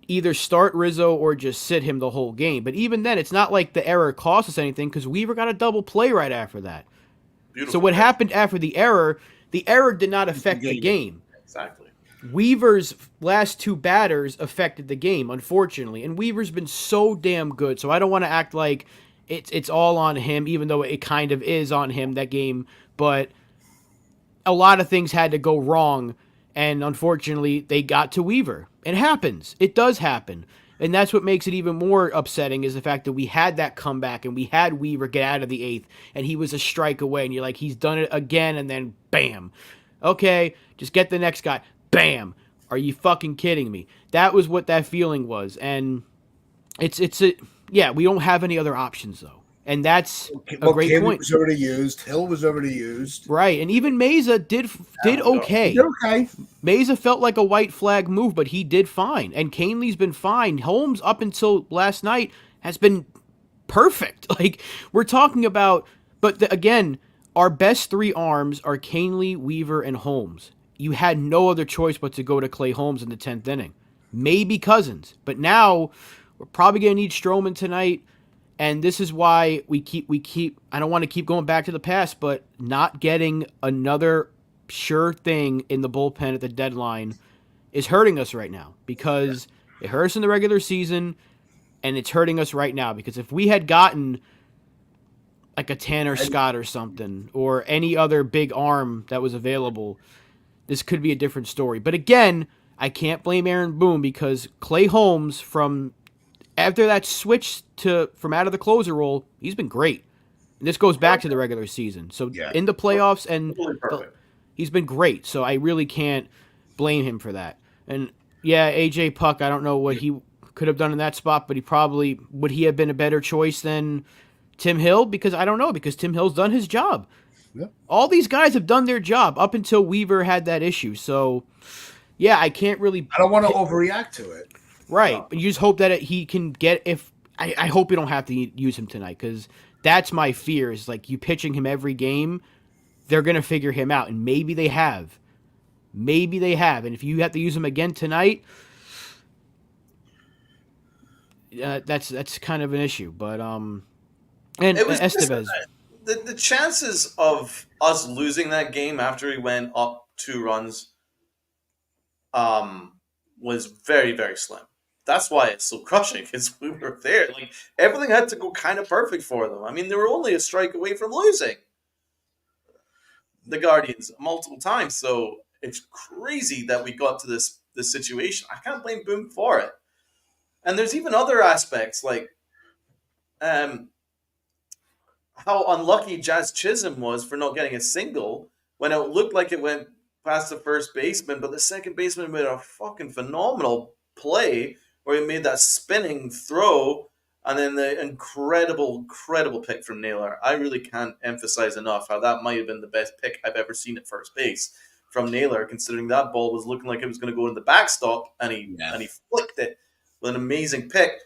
either start Rizzo or just sit him the whole game. But even then, it's not like the error cost us anything because Weaver got a double play right after that. Beautiful. So what happened after the error did not affect the game. Exactly. Weaver's last 2 batters affected the game, unfortunately. And Weaver's been so damn good, so I don't want to act like it's all on him, even though it kind of is on him, that game. But a lot of things had to go wrong, and unfortunately, they got to Weaver. It happens. It does happen. And that's what makes it even more upsetting, is the fact that we had that comeback and we had Weaver get out of the 8th, and he was a strike away, and you're like, he's done it again, and then bam. Okay, just get the next guy. Bam. Are you fucking kidding me? That was what that feeling was. And we don't have any other options, though. And that's a great point. Was already used. Hill was already used. Right. And even Meza did okay. He did okay. Meza felt like a white flag move, but he did fine. And Canley's been fine. Holmes, up until last night, has been perfect. Like, we're talking about, but again, our best 3 arms are Canley, Weaver, and Holmes. You had no other choice but to go to Clay Holmes in the 10th inning. Maybe Cousins. But now we're probably going to need Stroman tonight. And this is why we keep I don't want to keep going back to the past, but not getting another sure thing in the bullpen at the deadline is hurting us right now, because it hurt us in the regular season and it's hurting us right now, because if we had gotten like a Tanner Scott or something, or any other big arm that was available, this could be a different story. But again, I can't blame Aaron Boone, because Clay Holmes, from after that switch from out of the closer role, he's been great. And this goes back to the regular season. So in the playoffs, and he's been great. So I really can't blame him for that. And yeah, AJ Puck, I don't know what he could have done in that spot, but would he have been a better choice than Tim Hill? Because I don't know, because Tim Hill's done his job. Yep. All these guys have done their job up until Weaver had that issue. So, yeah, I can't really... I don't want to overreact to it. Right. But you just hope that he can get... I hope you don't have to use him tonight, because that's my fear, is like you pitching him every game, they're going to figure him out. And maybe they have. Maybe they have. And if you have to use him again tonight, that's kind of an issue. But and It was Estevez. the chances of us losing that game after we went up 2 runs was very, very slim. That's why it's so crushing, because we were there. Like, everything had to go kind of perfect for them. I mean, they were only a strike away from losing the Guardians multiple times. So it's crazy that we got to this situation. I can't blame Boom for it. And there's even other aspects, like how unlucky Jazz Chisholm was for not getting a single when it looked like it went past the first baseman, but the second baseman made a fucking phenomenal play where he made that spinning throw, and then the incredible pick from Naylor. I really can't emphasize enough how that might have been the best pick I've ever seen at first base from Naylor, considering that ball was looking like it was going to go in the backstop, and he flicked it with an amazing pick,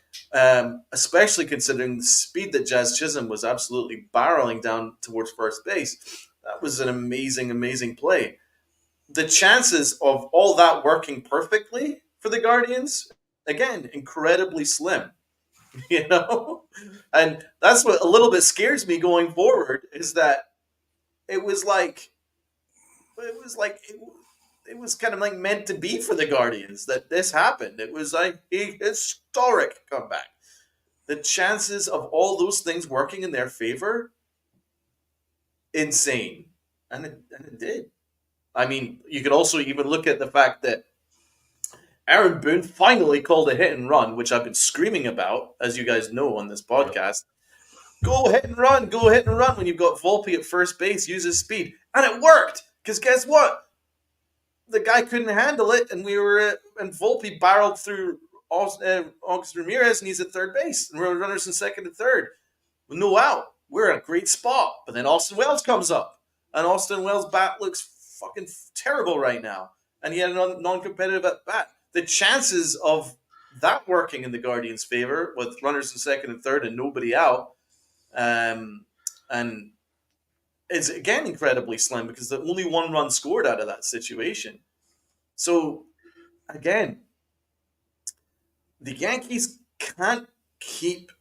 especially considering the speed that Jazz Chisholm was absolutely barreling down towards first base. That was an amazing play. The chances of all that working perfectly for the Guardians, again, incredibly slim, and that's what a little bit scares me going forward, is that it was kind of like meant to be for the Guardians that this happened. It was like a historic comeback. The chances of all those things working in their favor, insane, and it did. I mean, you could also even look at the fact that Aaron Boone finally called a hit and run, which I've been screaming about, as you guys know on this podcast. Go hit and run when you've got Volpe at first base, use his speed. And it worked, because guess what? The guy couldn't handle it, and and Volpe barreled through August Ramirez, and he's at third base. And we're runners in second and third. With no out. We're in a great spot. But then Austin Wells comes up, and Austin Wells' bat looks fucking terrible right now, and he had a non-competitive at bat. The chances of that working in the Guardians' favor with runners in second and third and nobody out, and it's again incredibly slim, because the only 1 run scored out of that situation. So again, the Yankees can't keep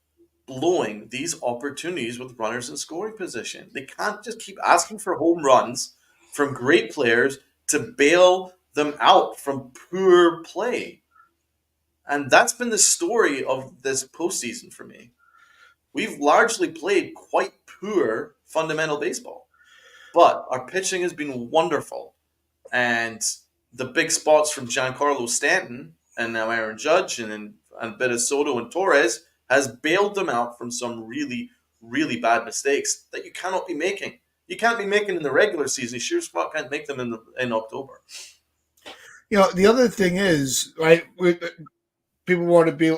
blowing these opportunities with runners in scoring position. They can't just keep asking for home runs from great players to bail them out from poor play. And that's been the story of this postseason for me. We've largely played quite poor fundamental baseball, but our pitching has been wonderful. And the big spots from Giancarlo Stanton and now Aaron Judge and a bit of Soto and Torres has bailed them out from some really, really bad mistakes that you cannot be making. You can't be making in the regular season. You sure as fuck can't make them in October. The other thing is, right, people want to be,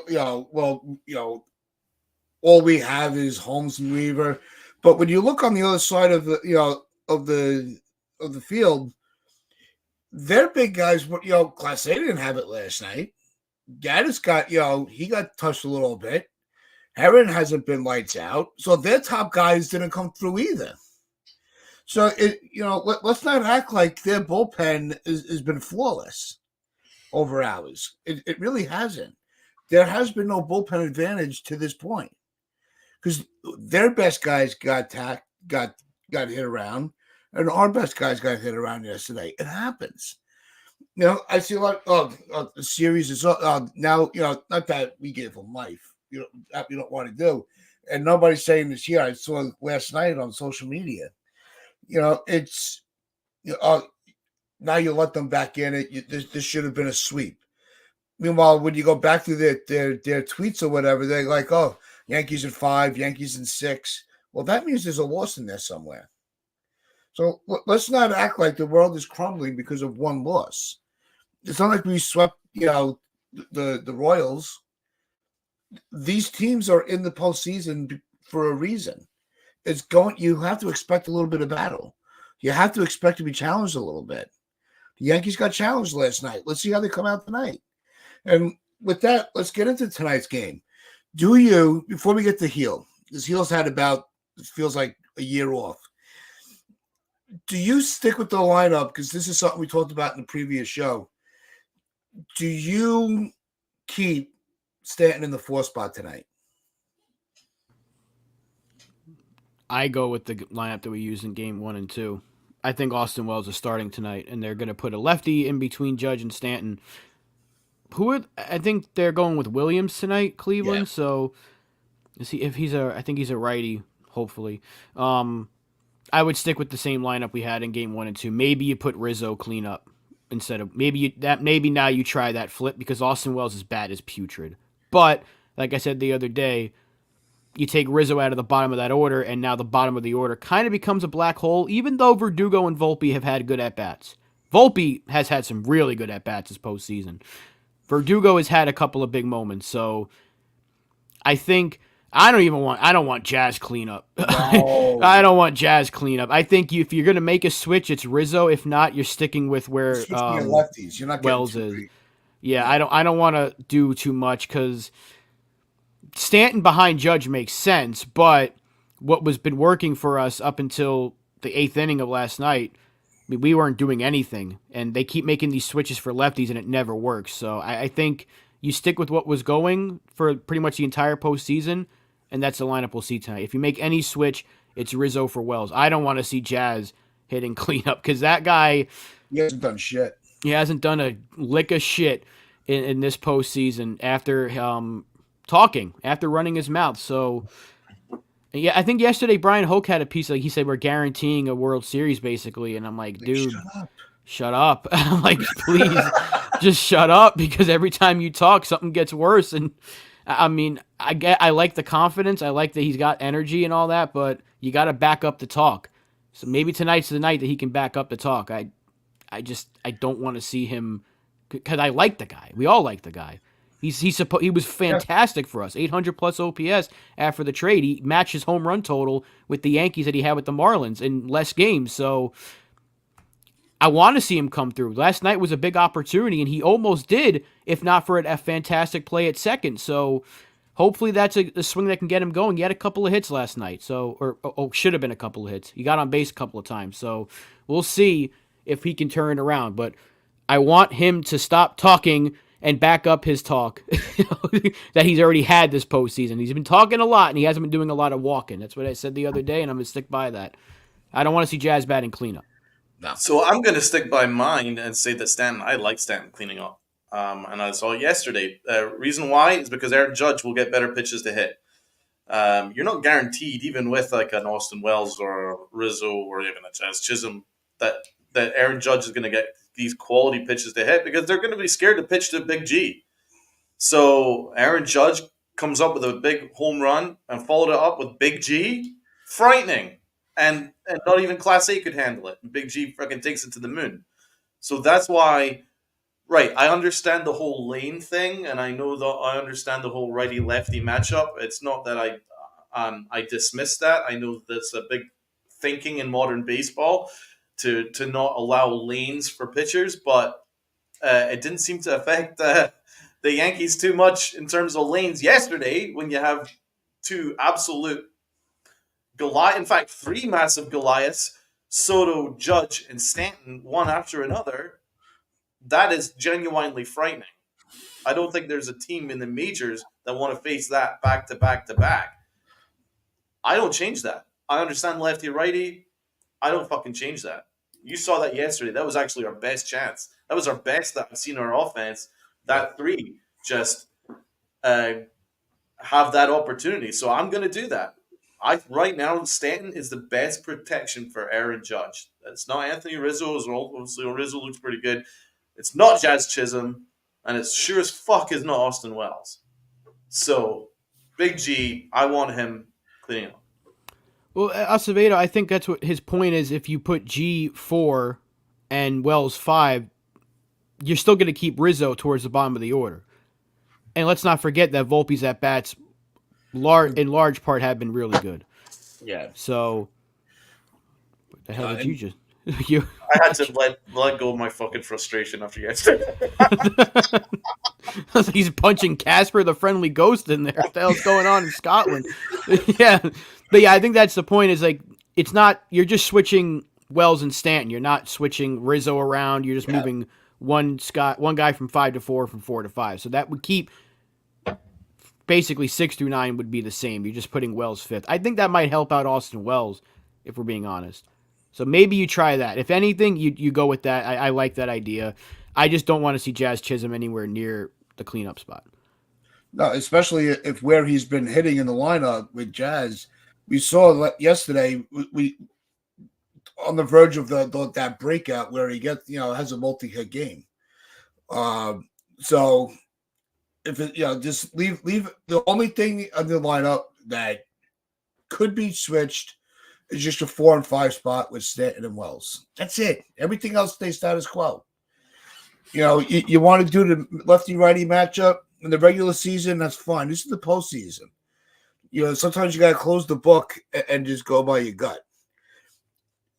all we have is Holmes and Weaver. But when you look on the other side of the, of the field, their big guys, Class A didn't have it last night. Gaddis got, he got touched a little bit. Herron hasn't been lights out. So their top guys didn't come through either. So, let's not act like their bullpen has been flawless over ours. It really hasn't. There has been no bullpen advantage to this point, because their best guys got hit around, and our best guys got hit around yesterday. It happens. I see a lot of the series is now, not that we give them life, that we don't want to do. And nobody's saying this here. I saw last night on social media. It's now you let them back in. This should have been a sweep. Meanwhile, when you go back through their tweets or whatever, they're like, "Oh, Yankees in 5, Yankees in 6." Well, that means there's a loss in there somewhere. So let's not act like the world is crumbling because of one loss. It's not like we swept, the Royals. These teams are in the postseason for a reason. You have to expect a little bit of battle. You have to expect to be challenged a little bit. The Yankees got challenged last night. Let's see how they come out tonight. And with that, let's get into tonight's game. Before we get to Heel, because Heel's had about, it feels like a year off. Do you stick with the lineup? Because this is something we talked about in the previous show. Do you keep Stanton in the 4 spot tonight? I go with the lineup that we used in game 1 and 2. I think Austin Wells is starting tonight, and they're going to put a lefty in between Judge and Stanton. I think they're going with Williams tonight, Cleveland. Yeah. So, I think he's a righty. Hopefully, I would stick with the same lineup we had in game 1 and 2. Maybe you put Rizzo cleanup instead of maybe now you try that flip because Austin Wells' bat is putrid. But like I said the other day, you take Rizzo out of the bottom of that order, and now the bottom of the order kind of becomes a black hole, even though Verdugo and Volpe have had good at-bats. Volpe has had some really good at-bats this postseason. Verdugo has had a couple of big moments, so I think I don't want Jazz cleanup. No. I don't want Jazz cleanup. I think if you're going to make a switch, it's Rizzo. If not, you're sticking with where lefties. You're not Wells is. Yeah, I don't want to do too much because Stanton behind Judge makes sense, but what was been working for us up until the 8th inning of last night, I mean, we weren't doing anything, and they keep making these switches for lefties, and it never works. So I think you stick with what was going for pretty much the entire postseason, and that's the lineup we'll see tonight. If you make any switch, it's Rizzo for Wells. I don't want to see Jazz hitting cleanup because that guy... He hasn't done shit. He hasn't done a lick of shit in this postseason after after running his mouth. So, yeah, I think yesterday Brian Hoke had a piece like he said we're guaranteeing a World Series basically, and I'm like, dude, shut up. I'm like, please, just shut up because every time you talk, something gets worse. And I mean, I like the confidence, I like that he's got energy and all that, but you got to back up the talk. So maybe tonight's the night that he can back up the talk. I don't want to see him because I like the guy. We all like the guy. He was fantastic for us. 800 plus OPS after the trade. He matched his home run total with the Yankees that he had with the Marlins in less games. So I want to see him come through. Last night was a big opportunity, and he almost did, if not for a fantastic play at second. So hopefully that's a swing that can get him going. He had a couple of hits last night, or should have been a couple of hits. He got on base a couple of times. So we'll see if he can turn it around. But I want him to stop talking and back up his talk that he's already had this postseason. He's been talking a lot, and he hasn't been doing a lot of walking. That's what I said the other day, and I'm going to stick by that. I don't want to see Jazz batting cleanup. No. So I'm going to stick by mine and say that I like Stanton cleaning up. And I saw it yesterday. Reason why is because Aaron Judge will get better pitches to hit. You're not guaranteed, even with like an Austin Wells or a Rizzo or even a Jazz Chisholm, that Aaron Judge is going to get these quality pitches to hit because they're going to be scared to pitch to Big G. So Aaron Judge comes up with a big home run and followed it up with Big G. Frightening. And not even Class A could handle it. Big G freaking takes it to the moon. So that's why, right, I understand the whole lane thing, and I understand the whole righty-lefty matchup. It's not that I dismiss that. I know that's a big thinking in modern baseball to not allow lanes for pitchers, but it didn't seem to affect the Yankees too much in terms of lanes yesterday when you have two absolute Goliath, in fact, 3 massive Goliaths, Soto, Judge, and Stanton, one after another. That is genuinely frightening. I don't think there's a team in the majors that want to face that back to back to back. I don't change that. I understand lefty righty. I don't fucking change that. You saw that yesterday. That was actually our best chance. That was our best that I've seen in our offense. That 3 just have that opportunity. So I'm going to do that. Right now, Stanton is the best protection for Aaron Judge. It's not Anthony Rizzo. Obviously, Rizzo looks pretty good. It's not Jazz Chisholm, and it's sure as fuck is not Austin Wells. So, Big G, I want him cleaning up. Well, Acevedo, I think that's what his point is. If you put G 4 and Wells 5, you're still going to keep Rizzo towards the bottom of the order. And let's not forget that Volpe's at-bats in large part have been really good. Yeah. So, what the hell did you just... I had to let go of my fucking frustration after yesterday. He's punching Casper, the friendly ghost, in there. What the hell's going on in Scotland? Yeah. But yeah, I think that's the point is like, it's not, you're just switching Wells and Stanton. You're not switching Rizzo around. You're just moving one guy from 5 to 4, from 4 to 5. So that would keep basically 6 through 9 would be the same. You're just putting Wells fifth. I think that might help out Austin Wells, if we're being honest. So maybe you try that. If anything, you go with that. I like that idea. I just don't want to see Jazz Chisholm anywhere near the cleanup spot. No, especially if where he's been hitting in the lineup with Jazz. We saw yesterday, we on the verge of that breakout where he gets, has a multi-hit game. So if it, just leave the only thing on the lineup that could be switched is just a 4 and 5 spot with Stanton and Wells. That's it. Everything else stays status quo. You want to do the lefty-righty matchup in the regular season, that's fine. This is the postseason. Sometimes you got to close the book and just go by your gut.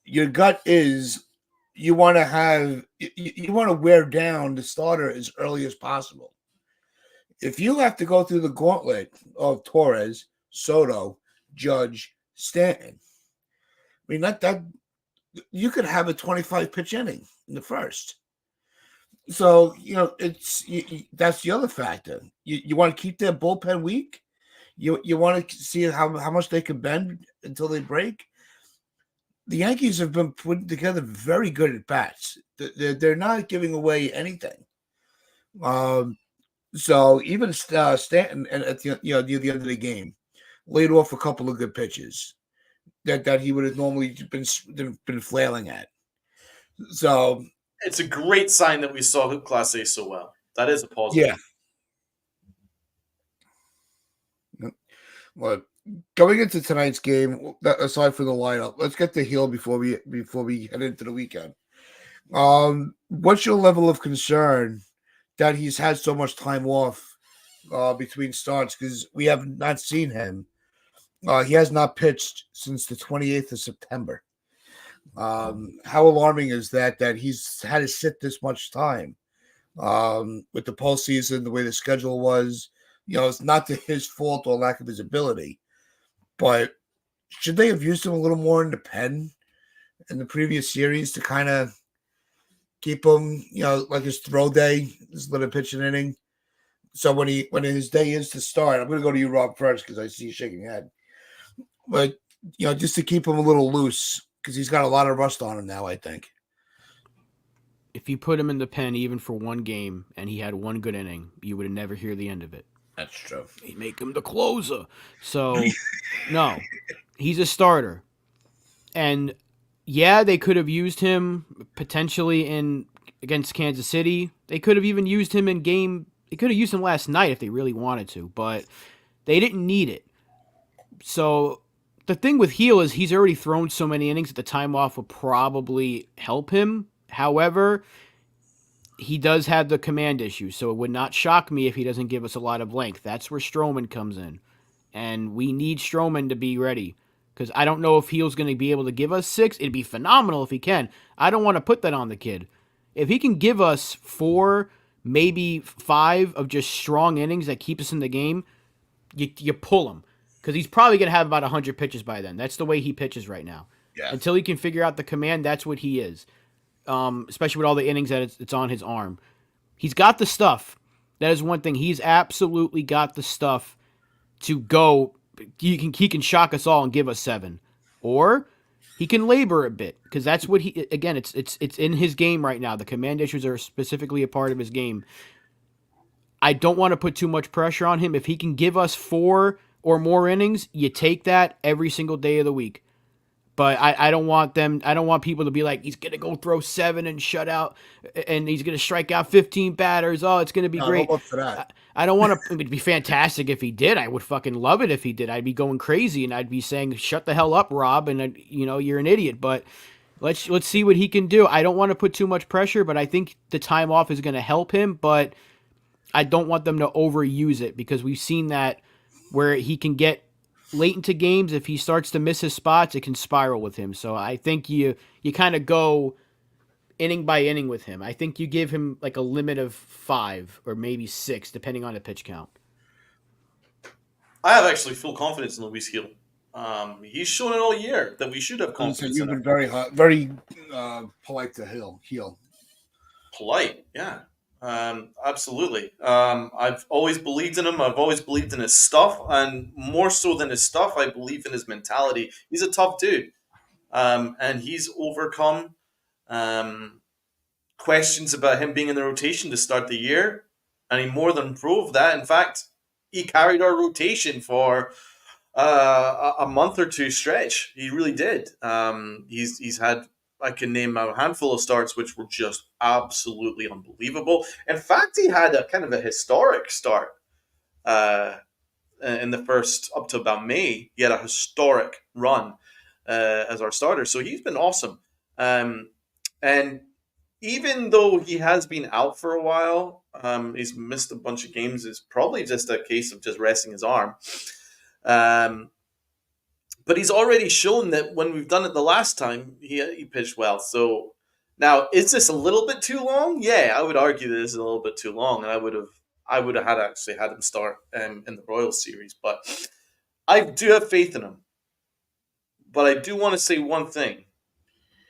Your gut is you want to wear down the starter as early as possible. If you have to go through the gauntlet of Torres, Soto, Judge, Stanton, I mean that you could have a 25 pitch inning in the first. So that's the other factor. You want to keep their bullpen weak. You want to see how much they can bend until they break. The Yankees have been putting together very good at bats. They're not giving away anything. So even Stanton at the near the end of the game laid off a couple of good pitches that he would have normally been flailing at. So it's a great sign that we saw Class A so well. That is a positive. Yeah. Well, going into tonight's game, aside from the lineup, let's get to Hill before we head into the weekend. What's your level of concern that he's had so much time off between starts? Because we have not seen him. He has not pitched since the 28th of September. How alarming is that he's had to sit this much time with the postseason, the way the schedule was? It's not his fault or lack of his ability, but should they have used him a little more in the pen in the previous series to kind of keep him, like his throw day, his little pitching inning? So when his day is to start, I'm going to go to you, Rob, first because I see you shaking your head. But just to keep him a little loose because he's got a lot of rust on him now, I think. If you put him in the pen even for one game and he had one good inning, you would never hear the end of it. That's true. They make him the closer. So, no, he's a starter. And, yeah, they could have used him potentially against Kansas City. They could have even used him in game. They could have used him last night if they really wanted to, but they didn't need it. So, the thing with Heel is he's already thrown so many innings that the time off will probably help him. However, he does have the command issue, so it would not shock me if he doesn't give us a lot of length. That's where Stroman comes in, and we need Stroman to be ready because I don't know if Heel's going to be able to give us 6. It'd be phenomenal if he can. I don't want to put that on the kid. If he can give us 4, maybe 5 of just strong innings that keep us in the game, you pull him because he's probably going to have about 100 pitches by then. That's the way he pitches right now. Yeah. Until he can figure out the command, that's what he is. Especially with all the innings that it's on his arm. He's got the stuff. That is one thing. He's absolutely got the stuff to go. He can shock us all and give us 7. Or he can labor a bit because that's what it's in his game right now. The command issues are specifically a part of his game. I don't want to put too much pressure on him. If he can give us 4 or more innings, you take that every single day of the week. But I don't want people to be like, he's going to go throw 7 and shut out, and he's going to strike out 15 batters. Oh, it's going to be great. I don't look for that. I don't want to. It'd be fantastic if he did. I would fucking love it if he did. I'd be going crazy, and I'd be saying, shut the hell up, Rob, and you're an idiot. But let's see what he can do. I don't want to put too much pressure, but I think the time off is going to help him. But I don't want them to overuse it because we've seen that where he can get late into games, if he starts to miss his spots, it can spiral with him. So I think you kind of go inning by inning with him. I think you give him like a limit of 5 or maybe 6, depending on the pitch count. I have actually full confidence in Luis Gil. He's shown it all year that we should have So confidence you've in him. been very polite to Heel. Polite, yeah. Absolutely. I've always believed in him. I've always believed in his stuff, and more so than his stuff, I believe in his mentality. He's a tough dude, and he's overcome um, questions about him being in the rotation to start the year, and he more than proved that. In fact, he carried our rotation for a month or two stretch. He really did. He's had, I can name a handful of starts which were just absolutely unbelievable. In fact, he had a kind of a historic start uh, in the first up to about May. He had a historic run as our starter, so he's been awesome. And even though he has been out for a while, he's missed a bunch of games. It's probably just a case of just resting his arm. Um, but he's already shown that when we've done it the last time, he pitched well. So now, is this a little bit too long? Yeah, I would argue that this is a little bit too long, and I would have had him start in the Royals series. But I do have faith in him. But I do want to say one thing: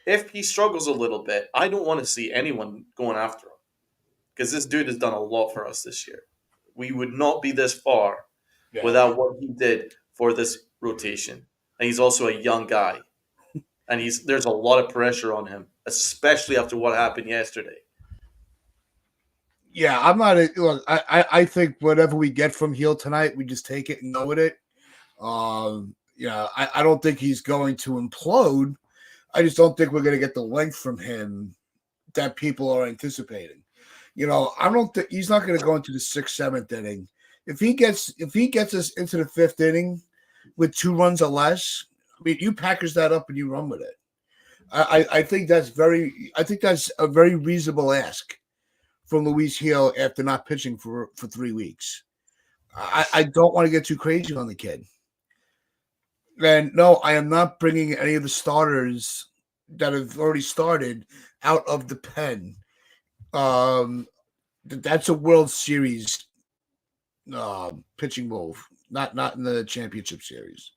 if he struggles a little bit, I don't want to see anyone going after him because this dude has done a lot for us this year. We would not be this far without what he did for this rotation. And he's also a young guy, and there's a lot of pressure on him, especially after what happened yesterday. Yeah, I'm not. Look, I think whatever we get from Heel tonight, we just take it and go with it. I don't think he's going to implode. I just don't think we're going to get the length from him that people are anticipating. I don't think he's not going to go into the 6th, 7th inning. If he gets us into the 5th inning with 2 runs or less, I mean, you package that up and you run with it. I think that's a very reasonable ask from Luis Heel after not pitching for 3 weeks. I don't want to get too crazy on the kid. And no, I am not bringing any of the starters that have already started out of the pen. That's a World Series pitching move, not in the championship series.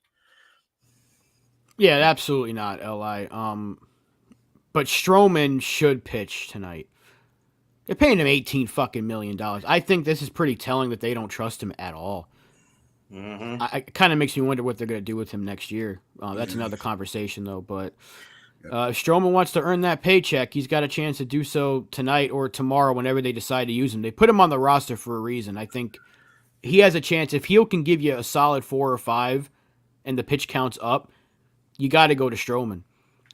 Yeah, absolutely not, Li. But Stroman should pitch tonight. They're paying him $18 million. I think this is pretty telling that they don't trust him at all. Mm-hmm. It kind of makes me wonder what they're going to do with him next year. That's another conversation, though. But if Stroman wants to earn that paycheck, he's got a chance to do so tonight or tomorrow whenever they decide to use him. They put him on the roster for a reason. I think he has a chance. If Heel can give you a solid 4 or 5 and the pitch counts up, you got to go to Stroman.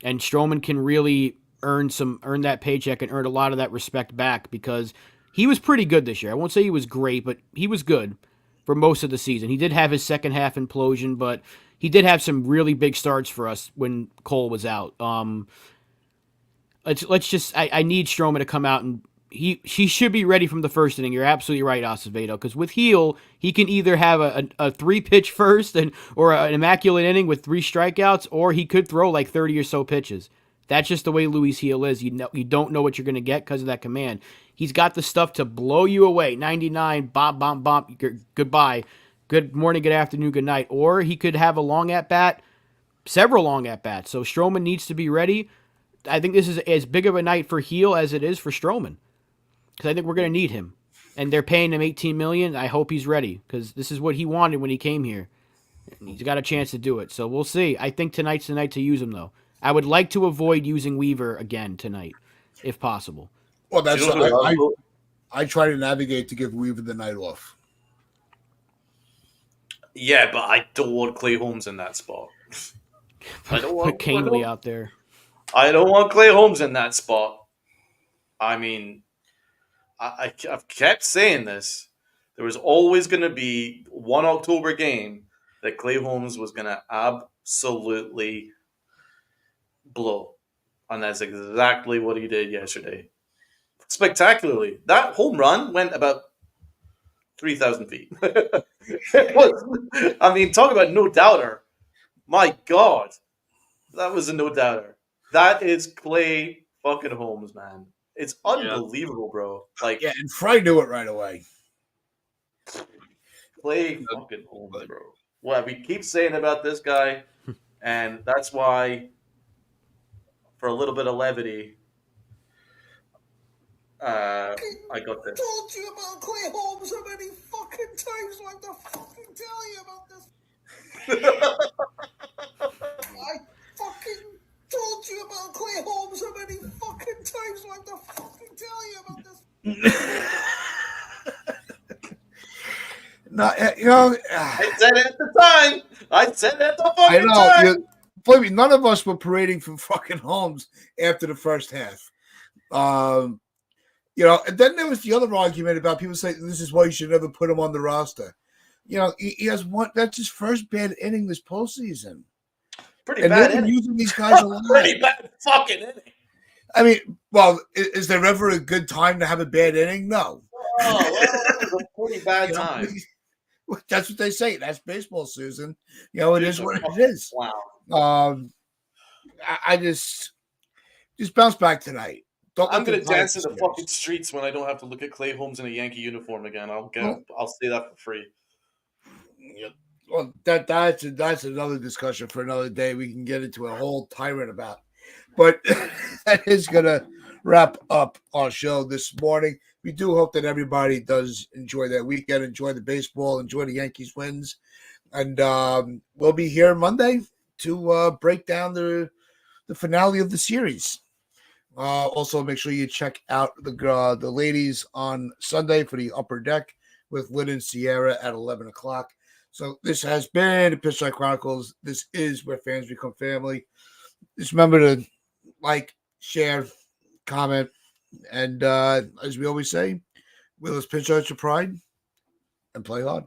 And Stroman can really earn that paycheck and earn a lot of that respect back because he was pretty good this year. I won't say he was great, but he was good for most of the season. He did have his second half implosion, but he did have some really big starts for us when Cole was out. I need Stroman to come out and he should be ready from the first inning. You're absolutely right, Acevedo, because with Heel, he can either have a 3-pitch first or an immaculate inning with 3 strikeouts, or he could throw like 30 or so pitches. That's just the way Luis Heel is. You don't know what you're going to get because of that command. He's got the stuff to blow you away. 99, bop, bop, bop, goodbye. Good morning, good afternoon, good night. Or he could have a long at-bat, several long at-bats. So Stroman needs to be ready. I think this is as big of a night for Heel as it is for Stroman, because I think we're going to need him. And they're paying him $18 million. I hope he's ready, because this is what he wanted when he came here. And he's got a chance to do it. So we'll see. I think tonight's the night to use him, though. I would like to avoid using Weaver again tonight, if possible. Well, Do that's you know who I try to navigate to give Weaver the night off. Yeah, but I don't want Clay Holmes in that spot. I don't want Put Canely out there. I don't want Clay Holmes in that spot. I mean, I've kept saying this. There was always going to be one October game that Clay Holmes was going to absolutely blow. And that's exactly what he did yesterday. Spectacularly. That home run went about 3,000 feet. It was, I mean, talk about no doubter. My God. That was a no doubter. That is Clay fucking Holmes, man. It's unbelievable, bro. Like, and Fry knew it right away. Clay fucking Holmes, bro. what we keep saying about this guy, and that's why, for a little bit of levity, I got this. Told you about Clay Holmes how many fucking times do I have to fucking tell you about this? I fucking told you about Clay Holmes how many fucking times do I have to fucking tell you about this? No, I said it at the time. I said it at the I fucking know. time. Believe me, none of us were parading for fucking Holmes after the first half. And then there was the other argument about people saying this is why you should never put him on the roster. He has one. That's his first bad inning this postseason. Pretty And bad they've been inning. using these guys a lot. Pretty bad fucking inning. I mean, well, is there ever a good time to have a bad inning? No. Oh, well, it was a pretty bad time. That's what they say. That's baseball, Susan. It is what it is. Wow. I just bounce back tonight. I'm gonna dance in the fucking streets when I don't have to look at Clay Holmes in a Yankee uniform again. I'll say that for free. Well, that's another discussion for another day. We can get into a whole tyrant about. But that is gonna wrap up our show this morning. We do hope that everybody does enjoy their weekend, enjoy the baseball, enjoy the Yankees wins, and we'll be here Monday to break down the finale of the series. Also, make sure you check out the ladies on Sunday for the Upper Deck with Lynn and Sierra at 11 o'clock. So this has been the Pitchside Chronicles. This is where fans become family. Just remember to like, share, comment, and as we always say, will us pinch out your pride and play hard.